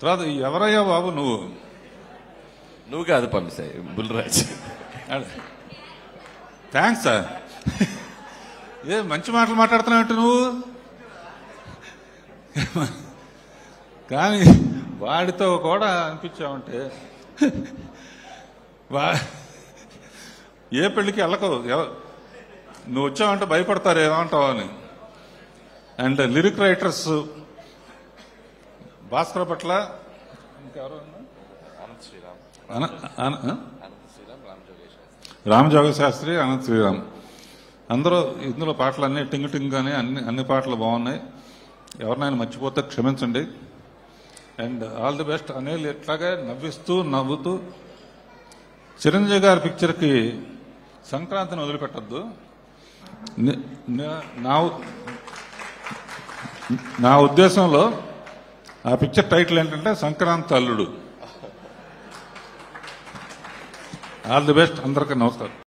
తర్వాత ఎవరయ్యా బాబు నువ్వు కాదు పంపిస్తాయి బుల్రాజ్. Thanks sir. ఏ మంచి మాటలు మాట్లాడుతున్నావు నువ్వు. కానీ వాడితో కూడా అనిపించావంటే ఏ పెళ్లికి వెళ్ళకవు. నువ్వు వచ్చావంటే భయపడతారు ఏమంటావు అని. అండ్ లిరిక్ రైటర్స్ భాస్కర్ పట్ల ఇంకెవరు, రామజోగ శాస్త్రి, అనంత శ్రీరామ్, అందరూ ఇందులో పాటలు అన్ని టింగ్ టింగ్ అని అన్ని పాటలు బాగున్నాయి. ఎవరినైనా మర్చిపోతే క్షమించండి. And all the best. Anil ఎట్లాగే నవ్విస్తూ నవ్వుతూ చిరంజీవి గారి పిక్చర్కి సంక్రాంతిని వదిలిపెట్టద్దు. నా ఉద్దేశంలో ఆ పిక్చర్ టైటిల్ ఏంటంటే సంక్రాంతి అల్లుడు. All the best. అందరికీ నమస్కారం.